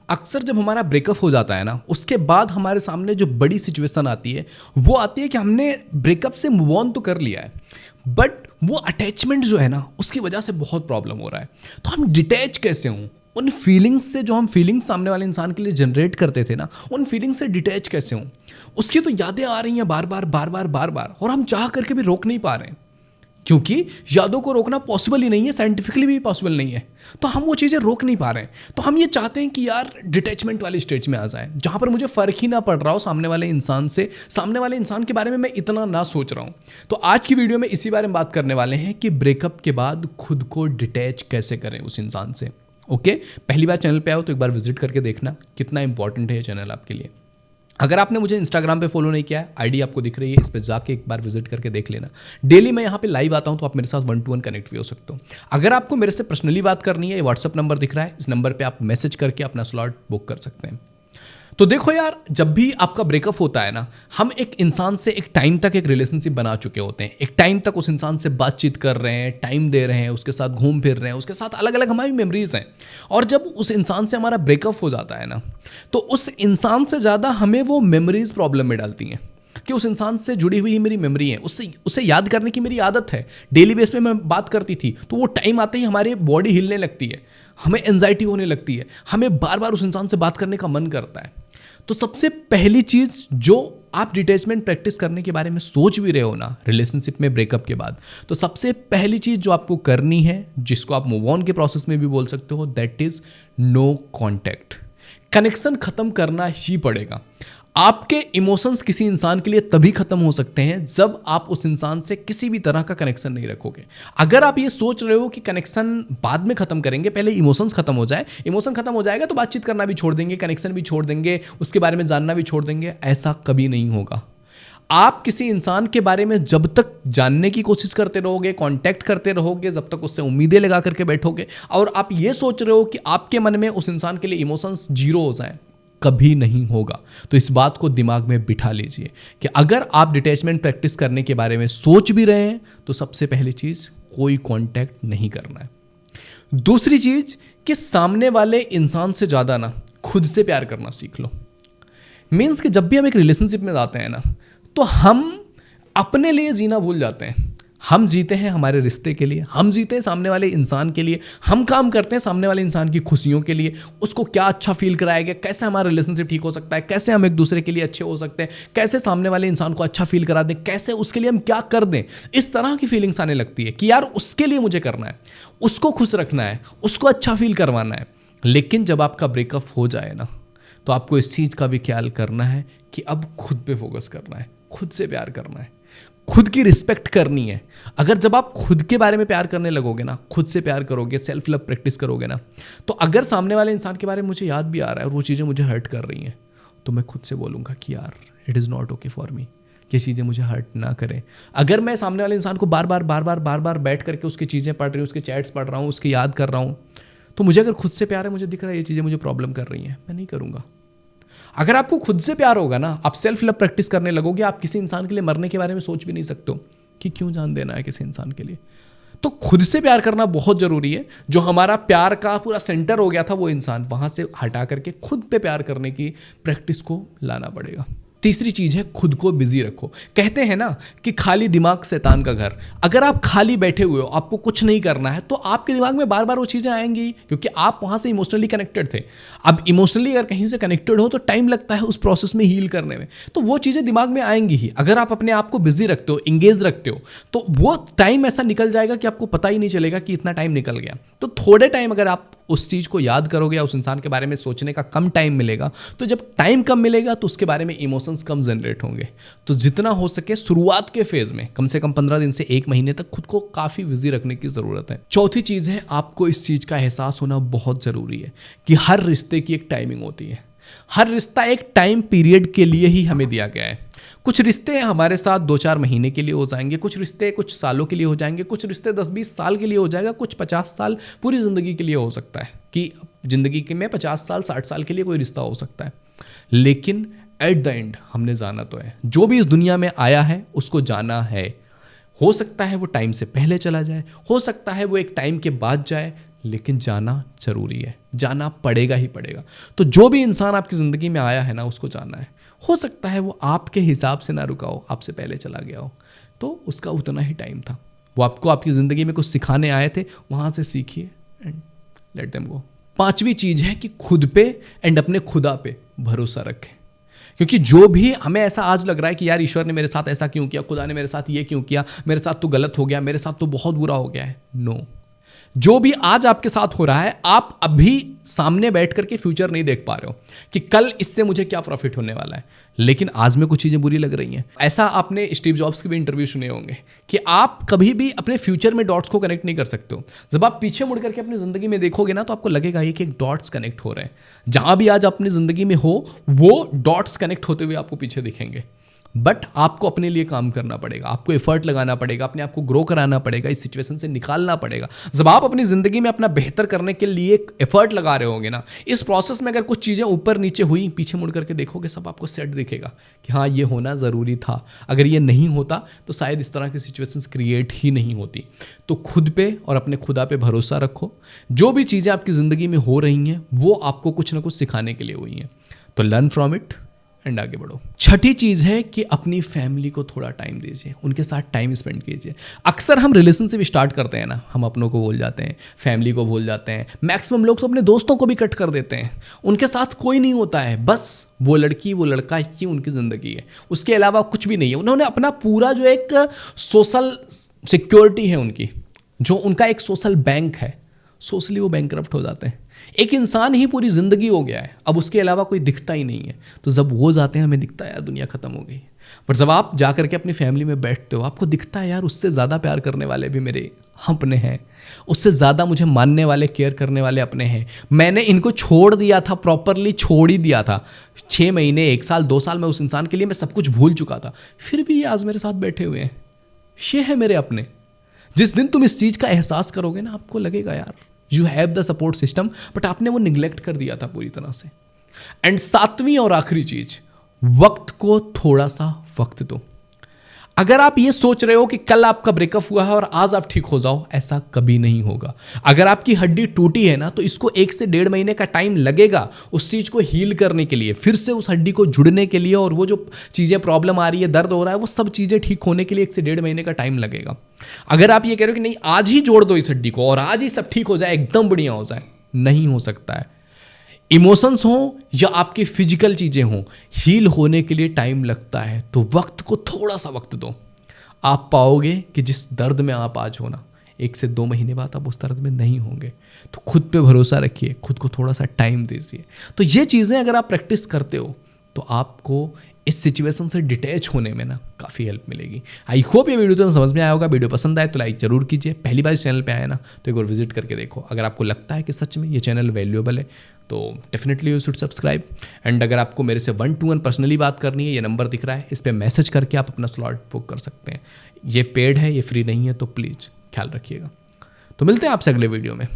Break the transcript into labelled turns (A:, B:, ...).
A: अक्सर जब हमारा ब्रेकअप हो जाता है ना, उसके बाद हमारे सामने जो बड़ी सिचुएशन आती है वो आती है कि हमने ब्रेकअप से मूव ऑन तो कर लिया है, बट वो अटैचमेंट जो है ना उसकी वजह से बहुत प्रॉब्लम हो रहा है। तो हम डिटैच कैसे हों उन फीलिंग्स से, जो हम फीलिंग्स सामने वाले इंसान के लिए जनरेट करते थे ना, उन फीलिंग्स से डिटैच कैसे हों। उसकी तो यादें आ रही हैं बार बार बार बार बार बार, और हम चाह करके भी रोक नहीं पा रहे हैं, क्योंकि यादों को रोकना पॉसिबल ही नहीं है, साइंटिफिकली भी पॉसिबल नहीं है। तो हम वो चीज़ें रोक नहीं पा रहे हैं। तो हम ये चाहते हैं कि यार डिटैचमेंट वाली स्टेज में आ जाए, जहाँ पर मुझे फ़र्क ही ना पड़ रहा हो सामने वाले इंसान से, सामने वाले इंसान के बारे में मैं इतना ना सोच रहा हूँ। तो आज की वीडियो में इसी बारे में बात करने वाले हैं कि ब्रेकअप के बाद खुद को डिटैच कैसे करें उस इंसान से। ओके, पहली बार चैनल पे आओ तो एक बार विजिट करके देखना कितना इंपॉर्टेंट है ये चैनल आपके लिए। अगर आपने मुझे इंस्टाग्राम पे फॉलो नहीं किया है, आईडी आपको दिख रही है, इस पर जाके एक बार विजिट करके देख लेना। डेली मैं यहाँ पे लाइव आता हूँ, तो आप मेरे साथ 1-to-1 कनेक्ट भी हो सकते हो। अगर आपको मेरे से पर्सनली बात करनी है, ये व्हाट्सअप नंबर दिख रहा है, इस नंबर पे आप मैसेज करके अपना स्लॉट बुक कर सकते हैं। तो देखो यार, जब भी आपका ब्रेकअप होता है ना, हम एक इंसान से एक टाइम तक एक रिलेशनशिप बना चुके होते हैं, एक टाइम तक उस इंसान से बातचीत कर रहे हैं, टाइम दे रहे हैं, उसके साथ घूम फिर रहे हैं, उसके साथ अलग अलग हमारी मेमोरीज हैं। और जब उस इंसान से हमारा ब्रेकअप हो जाता है ना, तो उस इंसान से ज़्यादा हमें वो मेमोरीज प्रॉब्लम में डालती हैं कि उस इंसान से जुड़ी हुई मेरी मेमोरी है, उसे याद करने की मेरी आदत है, डेली बेस पे मैं बात करती थी, तो वो टाइम आते ही हमारी बॉडी हिलने लगती है, हमें एंजाइटी होने लगती है, हमें बार बार उस इंसान से बात करने का मन करता है। तो सबसे पहली चीज़ जो आप डिटैचमेंट प्रैक्टिस करने के बारे में सोच भी रहे हो ना रिलेशनशिप में ब्रेकअप के बाद, तो सबसे पहली चीज़ जो आपको करनी है, जिसको आप मूव ऑन के प्रोसेस में भी बोल सकते हो, that is no contact. Connection खत्म करना ही पड़ेगा। आपके इमोशंस किसी इंसान के लिए तभी खत्म हो सकते हैं जब आप उस इंसान से किसी भी तरह का कनेक्शन नहीं रखोगे। अगर आप ये सोच रहे हो कि कनेक्शन बाद में खत्म करेंगे, पहले इमोशंस खत्म हो जाए, इमोशन खत्म हो जाएगा तो बातचीत करना भी छोड़ देंगे, कनेक्शन भी छोड़ देंगे, उसके बारे में जानना भी छोड़ देंगे, ऐसा कभी नहीं होगा। आप किसी इंसान के बारे में जब तक जानने की कोशिश करते रहोगे, कांटेक्ट करते रहोगे, जब तक उससे उम्मीदें लगा करके बैठोगे, और आप ये सोच रहे हो कि आपके मन में उस इंसान के लिए इमोशंस जीरो हो जाएं, कभी नहीं होगा। तो इस बात को दिमाग में बिठा लीजिए कि अगर आप डिटैचमेंट प्रैक्टिस करने के बारे में सोच भी रहे हैं, तो सबसे पहली चीज़ कोई कांटेक्ट नहीं करना है। दूसरी चीज़ कि सामने वाले इंसान से ज़्यादा ना खुद से प्यार करना सीख लो। मीन्स कि जब भी हम एक रिलेशनशिप में जाते हैं ना, तो हम अपने लिए जीना भूल जाते हैं। हम जीते हैं हमारे रिश्ते के लिए, हम जीते हैं सामने वाले इंसान के लिए, हम काम करते हैं सामने वाले इंसान की खुशियों के लिए, उसको क्या अच्छा फील कराएगा, कैसे हमारा रिलेशनशिप ठीक हो सकता है, कैसे हम एक दूसरे के लिए अच्छे हो सकते हैं, कैसे सामने वाले इंसान को अच्छा फील करा दें, कैसे उसके लिए हम क्या कर दें। इस तरह की फीलिंग्स आने लगती है कि यार उसके लिए मुझे करना है, उसको खुश रखना है, उसको अच्छा फील करवाना है। लेकिन जब आपका ब्रेकअप हो जाए ना, तो आपको इस चीज़ का भी ख्याल करना है कि अब खुद पे फोकस करना है, खुद से प्यार करना है, खुद की रिस्पेक्ट करनी है। अगर जब आप खुद के बारे में प्यार करने लगोगे ना, खुद से प्यार करोगे, सेल्फ लव प्रैक्टिस करोगे ना, तो अगर सामने वाले इंसान के बारे में मुझे याद भी आ रहा है और वो चीज़ें मुझे हर्ट कर रही हैं, तो मैं खुद से बोलूँगा कि यार it is not okay for me, ये चीज़ें मुझे हर्ट ना करें। अगर मैं सामने वाले इंसान को बार बार बैठ करके उसकी चीज़ें पढ़ रही हूँ, उसके चैट्स पढ़ रहा हूँ, उसकी याद कर रहा हूँ, तो मुझे अगर खुद से प्यार है, मुझे दिख रहा है ये चीज़ें मुझे प्रॉब्लम कर रही हैं, मैं नहीं करूँगा। अगर आपको खुद से प्यार होगा ना, आप सेल्फ लव प्रैक्टिस करने लगोगे, आप किसी इंसान के लिए मरने के बारे में सोच भी नहीं सकते हो कि क्यों जान देना है किसी इंसान के लिए। तो खुद से प्यार करना बहुत ज़रूरी है। जो हमारा प्यार का पूरा सेंटर हो गया था वो इंसान, वहाँ से हटा करके खुद पे प्यार करने की प्रैक्टिस को लाना पड़ेगा। तीसरी चीज़ है खुद को बिजी रखो। कहते हैं ना कि खाली दिमाग शैतान का घर। अगर आप खाली बैठे हुए हो, आपको कुछ नहीं करना है, तो आपके दिमाग में बार बार वो चीज़ें आएंगी, क्योंकि आप वहाँ से इमोशनली कनेक्टेड थे। अब इमोशनली अगर कहीं से कनेक्टेड हो तो टाइम लगता है उस प्रोसेस में हील करने में, तो वो चीज़ें दिमाग में आएंगी ही। अगर आप अपने आप को बिजी रखते हो, इंगेज रखते हो, तो वो टाइम ऐसा निकल जाएगा कि आपको पता ही नहीं चलेगा कि इतना टाइम निकल गया। तो थोड़े टाइम अगर आप उस चीज़ को याद करोगे या उस इंसान के बारे में सोचने का कम टाइम मिलेगा, तो जब टाइम कम मिलेगा तो उसके बारे में इमोशंस कम जनरेट होंगे। तो जितना हो सके शुरुआत के फेज में कम से कम 15 दिन से 1 महीने तक खुद को काफ़ी बिजी रखने की ज़रूरत है। चौथी चीज़ है, आपको इस चीज़ का एहसास होना बहुत ज़रूरी है कि हर रिश्ते की एक टाइमिंग होती है। हर रिश्ता एक टाइम पीरियड के लिए ही हमें दिया गया है। कुछ रिश्ते हमारे साथ 2-4 महीने के लिए हो जाएंगे, कुछ रिश्ते कुछ सालों के लिए हो जाएंगे, कुछ रिश्ते 10-20 साल के लिए हो जाएगा, कुछ 50 साल पूरी ज़िंदगी के लिए हो सकता है कि ज़िंदगी में 50 साल 60 साल के लिए कोई रिश्ता हो सकता है। लेकिन एट द एंड हमने जाना तो है, जो भी इस दुनिया में आया है उसको जाना है। हो सकता है वो टाइम से पहले चला जाए, हो सकता है वो एक टाइम के बाद जाए, लेकिन जाना जरूरी है, जाना पड़ेगा ही पड़ेगा। तो जो भी इंसान आपकी ज़िंदगी में आया है ना, उसको जाना है। हो सकता है वो आपके हिसाब से ना रुका हो, आपसे पहले चला गया हो, तो उसका उतना ही टाइम था। वो आपको आपकी ज़िंदगी में कुछ सिखाने आए थे, वहाँ से सीखिए एंड लेट देम गो। 5वीं चीज़ है कि खुद पे एंड अपने खुदा पे भरोसा रखें। क्योंकि जो भी हमें ऐसा आज लग रहा है कि यार ईश्वर ने मेरे साथ ऐसा क्यों किया, खुदा ने मेरे साथ ये क्यों किया, मेरे साथ तो गलत हो गया, मेरे साथ तो बहुत बुरा हो गया है, नो। जो भी आज आपके साथ हो रहा है, आप अभी सामने बैठ करके फ्यूचर नहीं देख पा रहे हो कि कल इससे मुझे क्या प्रॉफिट होने वाला है, लेकिन आज में कुछ चीज़ें बुरी लग रही हैं। ऐसा आपने स्टीव जॉब्स के भी इंटरव्यू सुने होंगे कि आप कभी भी अपने फ्यूचर में डॉट्स को कनेक्ट नहीं कर सकते हो। जब आप पीछे मुड़ करके अपनी ज़िंदगी में देखोगे ना, तो आपको लगेगा ये कि एक डॉट्स कनेक्ट हो रहे हैं। जहाँ भी आज अपनी ज़िंदगी में हो, वो डॉट्स कनेक्ट होते हुए आपको पीछे दिखेंगे। बट आपको अपने लिए काम करना पड़ेगा, आपको एफर्ट लगाना पड़ेगा, अपने आप को ग्रो कराना पड़ेगा, इस सिचुएशन से निकालना पड़ेगा। जब आप अपनी ज़िंदगी में अपना बेहतर करने के लिए एफर्ट लगा रहे होंगे ना, इस प्रोसेस में अगर कुछ चीज़ें ऊपर नीचे हुई, पीछे मुड़ करके देखोगे, सब आपको सेट दिखेगा कि हाँ ये होना ज़रूरी था। अगर ये नहीं होता तो शायद इस तरह की सिचुएशंस क्रिएट ही नहीं होती। तो खुद पे और अपने खुदा पे भरोसा रखो। जो भी चीज़ें आपकी ज़िंदगी में हो रही हैं, वो आपको कुछ ना कुछ सिखाने के लिए हुई हैं, तो लर्न फ्रॉम इट एंड आगे बढ़ो। 6ठी चीज़ है कि अपनी फैमिली को थोड़ा टाइम दीजिए, उनके साथ टाइम स्पेंड कीजिए। अक्सर हम रिलेशनशिप स्टार्ट करते हैं ना, हम अपनों को भूल जाते हैं, फैमिली को भूल जाते हैं, मैक्सिमम लोग तो अपने दोस्तों को भी कट कर देते हैं। उनके साथ कोई नहीं होता है, बस वो लड़की वो लड़का ही उनकी ज़िंदगी है, उसके अलावा कुछ भी नहीं है। उन्होंने अपना पूरा जो एक सोशल सिक्योरिटी है उनकी, जो उनका एक सोशल बैंक है, सोशली वो बैंकरप्ट हो जाते हैं। एक इंसान ही पूरी ज़िंदगी हो गया है, अब उसके अलावा कोई दिखता ही नहीं है। तो जब वो जाते हैं, हमें दिखता है यार दुनिया ख़त्म हो गई। पर जब आप जा करके अपनी फैमिली में बैठते हो, आपको दिखता है यार उससे ज़्यादा प्यार करने वाले भी मेरे अपने हैं, उससे ज़्यादा मुझे मानने वाले, केयर करने वाले अपने हैं। मैंने इनको छोड़ दिया था, प्रॉपरली छोड़ ही दिया था। 6 महीने, 1 साल, 2 साल में उस इंसान के लिए मैं सब कुछ भूल चुका था, फिर भी ये आज मेरे साथ बैठे हुए हैं। ये है मेरे अपने। जिस दिन तुम इस चीज़ का एहसास करोगे ना, आपको लगेगा यार you have the support system, but आपने वो निगलेक्ट कर दिया था पूरी तरह से। एंड 7वीं और आखिरी चीज, वक्त को थोड़ा सा वक्त दो। अगर आप ये सोच रहे हो कि कल आपका ब्रेकअप हुआ है और आज आप ठीक हो जाओ, ऐसा कभी नहीं होगा। अगर आपकी हड्डी टूटी है ना, तो इसको 1 से 1.5 महीने का टाइम लगेगा उस चीज़ को हील करने के लिए, फिर से उस हड्डी को जुड़ने के लिए, और वो जो चीज़ें प्रॉब्लम आ रही है, दर्द हो रहा है, वो सब चीज़ें ठीक होने के लिए 1 से 1.5 महीने का टाइम लगेगा। अगर आप ये कह रहे हो कि नहीं आज ही जोड़ दो इस हड्डी को और आज ही सब ठीक हो जाए, एकदम बढ़िया हो जाए, नहीं हो सकता है। इमोशंस हो या आपकी फिजिकल चीज़ें हों, हील होने के लिए टाइम लगता है। तो वक्त को थोड़ा सा वक्त दो, आप पाओगे कि जिस दर्द में आप आज हो ना, 1 से 2 महीने बाद आप उस दर्द में नहीं होंगे। तो खुद पे भरोसा रखिए, खुद को थोड़ा सा टाइम दीजिए। तो ये चीज़ें अगर आप प्रैक्टिस करते हो, तो आपको इस सिचुएशन से डिटैच होने में ना काफ़ी हेल्प मिलेगी। आई होप ये वीडियो तो समझ में आया होगा। वीडियो पसंद आए तो लाइक जरूर कीजिए। पहली बार इस चैनल पे आए ना, तो एक बार विजिट करके देखो। अगर आपको लगता है कि सच में ये चैनल वैल्यूएबल है, तो definitely you should subscribe. And अगर आपको मेरे से 1-to-1 पर्सनली बात करनी है, ये नंबर दिख रहा है, इस पर मैसेज करके आप अपना स्लॉट बुक कर सकते हैं। ये पेड है, ये फ्री नहीं है, तो प्लीज़ ख्याल रखिएगा। तो मिलते हैं आपसे अगले वीडियो में।